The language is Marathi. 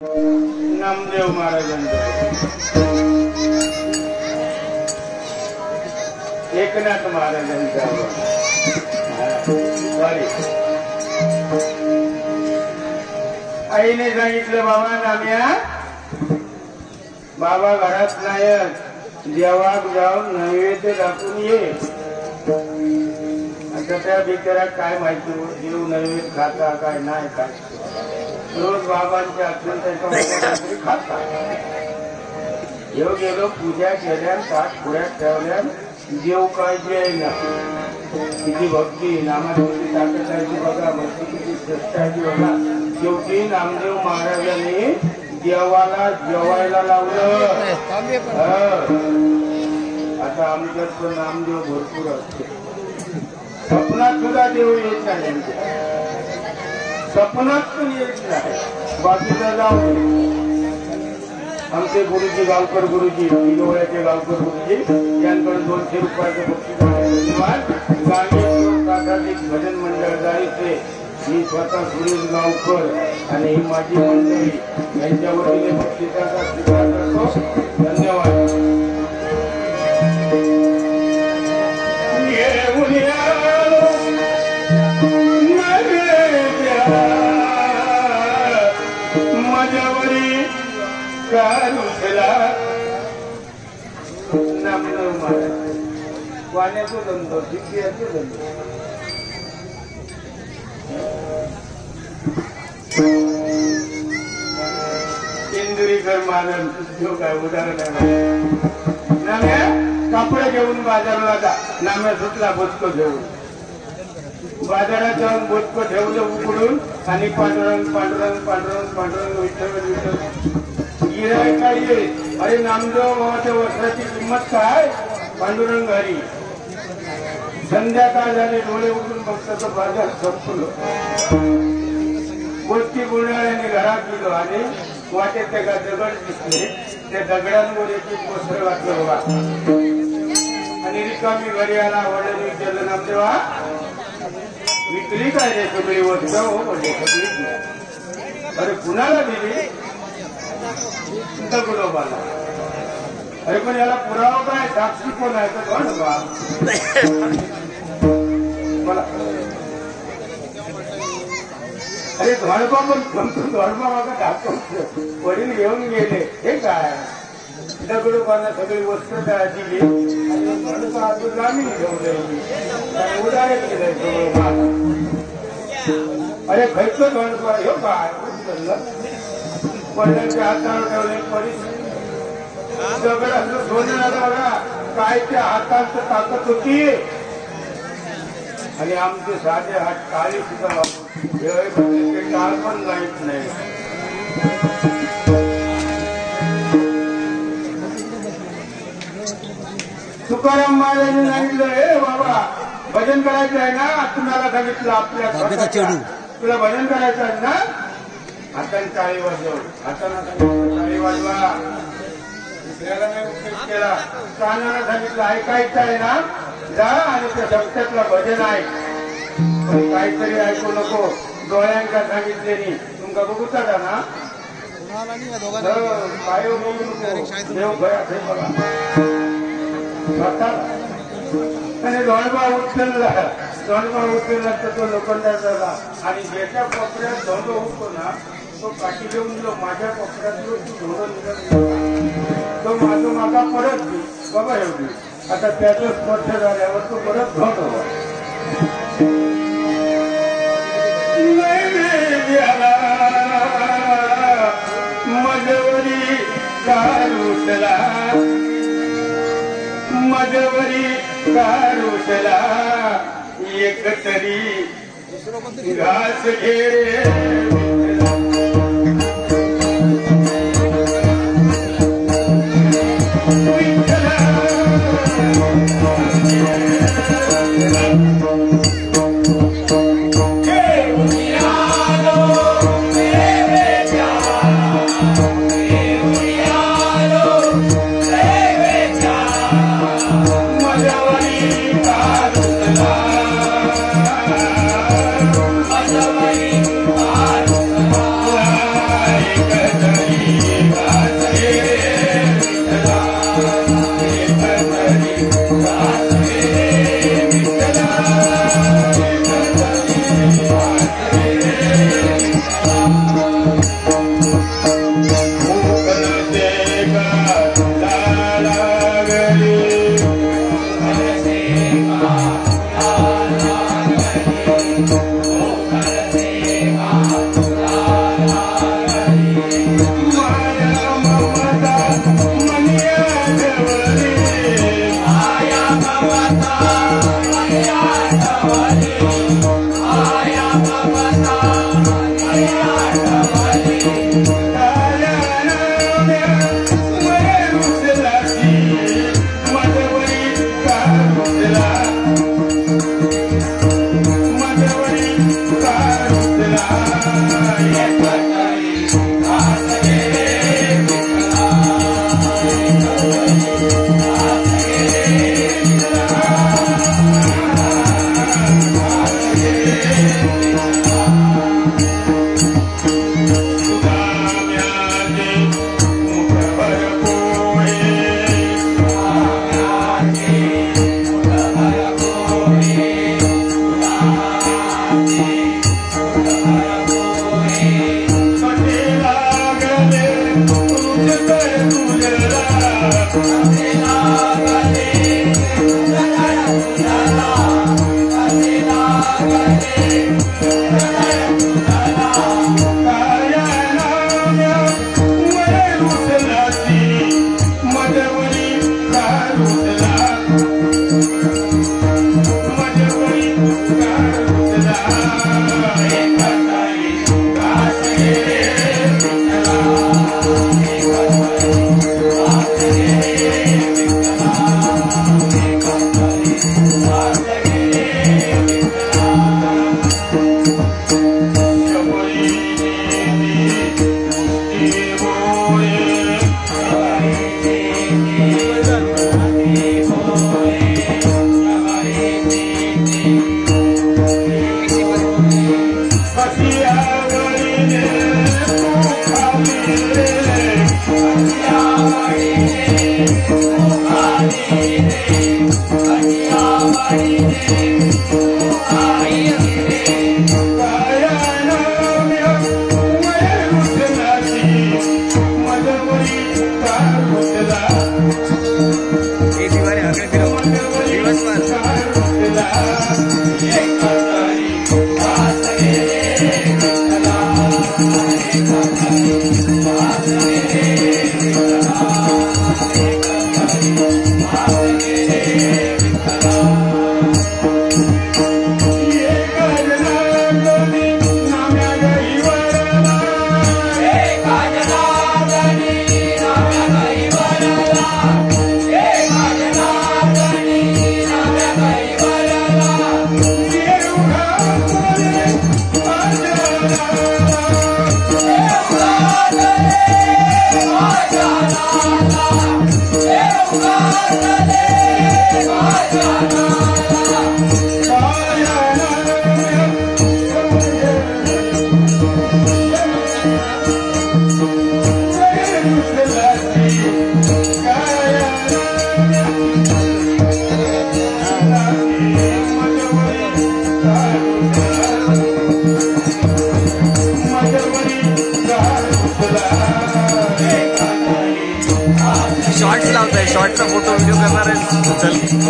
नामदेव महाराजांचा एकनाथ महाराजांचा आईने सांगितलं, बाबा नाम्या, बाबा घरात नाही, देवाक जाऊन नैवेद्य दाखवून ये. आता त्या बिचारा काय माहिती देव नैवेद्य खाता काय नाही खात. रोज बाबांच्या अत्यंत खाता. येऊ गेलो, पूजा केल्या, ताट पुऱ्यात ठेवल्या, देव काय जे ना किती भक्ती नामाची ताकद आहे बघा, भक्ती किती श्रेष्ठ आहे बघा. शेवटी नामदेव महाराजांनी देवाला जेवायला लावलं. आता आमच्यात पण नामदेव भरपूर असते. स्वप्नात सुद्धा देव येत नाही, स्वप्नात पण येत नाही. बाकीचा जाऊ आमचे गुरुजी गावकर गुरुजी, पिलोळ्याचे गावकर गुरुजी यांकडे 200 रुपयाचं बक्षीस. प्राथमिक भजन मंडळ जायचे. मी स्वतः सुरेश गावकर आणि ही माझी मंडळी यांच्या वतीने बक्षिसाचा स्वीकार करतो. धन्यवाद. माझ्यावरी नामदेव महाराज वाण्याचा धंदो, दिग्याचा धंदो. इंदुरीकर महाराज जो काय उदाहरण आहे. नाम्या कापड घेऊन बाजारला जा. नाम्या सुटला बोचको घेऊन. बाजारात जाऊन बोचको ठेवलं उघडून आणि पांडुरंग पांडुरंग पांडुरंग पांडुरंग विठ्ठल विठ्ठल. गिऱ्हाईक काय येईल, अरे नामदेव बाबाच्या वस्त्राची किंमत काय. पांडुरंग हरी. संध्याकाळ झाले, डोळे उठून बघतात बाजार संपलो. गोष्टी बोलणाऱ्याने घरात गेलो आणि वाटेत त्या दगड दिसले. त्या दगडांवर एक वस्त्र घातलं बघा आणि रिकामी घरी आला. वडील विचारलं, नामदेवा विकली काय रे सगळी वस्त्र. हो म्हणजे सगळी. अरे कुणाला दिली. दगडोबाला. अरे पण याला पुरावा काय, साक्षी कोण आहे तर धोंडोबा. मला अरे धोंडोबा पण धोंडोबा मागा दाखवतो. वडील घेऊन गेले. हे काय दगडोबाला सगळी वस्त्र दिली आणि धोंडोबा अजून जामीन घेऊन गेली. उदाहरण केलंय धोंडोबा. अरे खैचं धोंडोबा हे काय वडिलांच्या हातावर ठेवले. परिस्थिती दगडाचं सोनं बघा काय त्या हातांच ताकद होती. आणि आमचे साधे हात काळी सुद्धा काळ पण जायच नाही. तुकाराम महाराजांनी सांगितलं, हे बाबा भजन करायचं आहे ना. तुम्हाला सांगितलं आपल्या तुला भजन करायचं आहे ना. हाताने टाळी वाजव. हाताना सांगितलं टाळी वाजवा. दुसऱ्याला नाही उपयोग केला. कानाला सांगितलं ऐकायचं आहे ना, जा आणि त्या शब्दातला भजन आहे. पण काहीतरी ऐकू नको. डोळ्यांका सांगितले तुमका बघूचा का ना, काय बघू नको. देव घरात हे बघा. आणि धोंडोबा उचलला. धोंडोबा उचलला तर तो लोखंडाचा झाला. आणि ज्याच्या कोपऱ्यात धोंडो होतो ना, तो काठी घेऊन दिलो. माझ्या कोपऱ्यात तू धोंडो निघत तो माझं मागा परत दे बाबा एवढी. आता त्याचं स्पर्श झाल्यावर तो परत धोंडो. मजवरी कारुसला, मजवरी कारुसला, एकतरी घास घेरे. Thank you. शॉर्ट्स लावताय, शॉर्टचा फोटो व्हिडिओ करणार आहे. चल